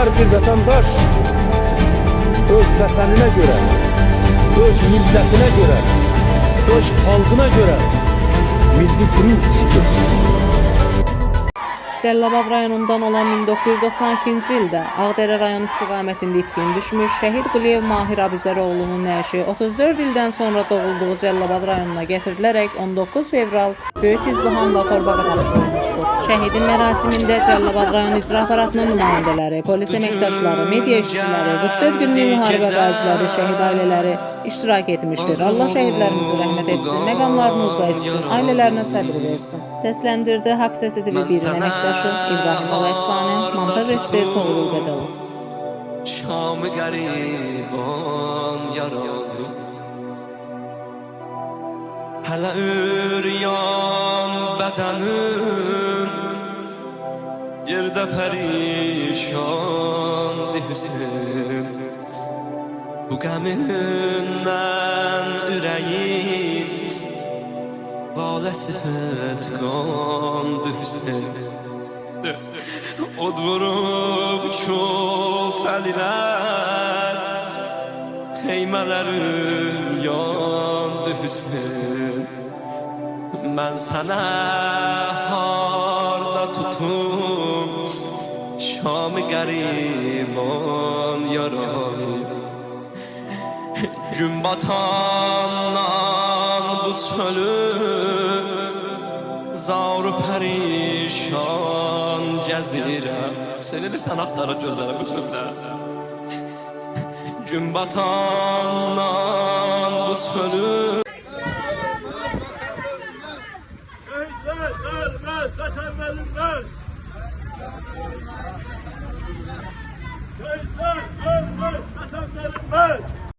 Her bir vatandaş öz vətəninə görə, öz millətinə görə, öz xalqına görə milli qürur hissi keçirir. Cəlilabad rayonundan olan 1992-ci ildə Ağdərə rayon istiqamətində itkin düşmüş Şəhid Quliyev Mahir Abuzəroğlunun nəşi 34 ildən sonra doğulduğu Cəlilabad rayonuna gətirilərək 19 fevral böyük izdihamla torbağa tapşırılmışdır. Şəhidin mərasimində Cəlilabad rayon icra aparatının nümayəndələri, polis əməkdaşları, media işçiləri, 44 günlük müharibə qaziləri, şəhid ailələri iştirak etmişdir. Allah şəhidlərimizi rəhmət etsin, məqamlarını uca etsin, ailələrinə səbir versin. Səsləndirdi Haqq Səsi TV1-in əməkdaşı İbrahimov Əfsanə, montaj etdi Toğrul Bədəlov. Şam qəriban yaralı, hələ üryan bədənim, yerdə pərişan dilsin. Bu qəmindən ürəyim laləsi fətqan düşsün. Od vurub çox əlilər, xeymələrim yan düşsün. Mən sənə harda tutum şam-ı qəriban yaralı. Gün batandan bu çölü Zavru pərişan gəzirəm. Seni de sən axtarır gözlərə bu çöldə. Gün batandan bu çölü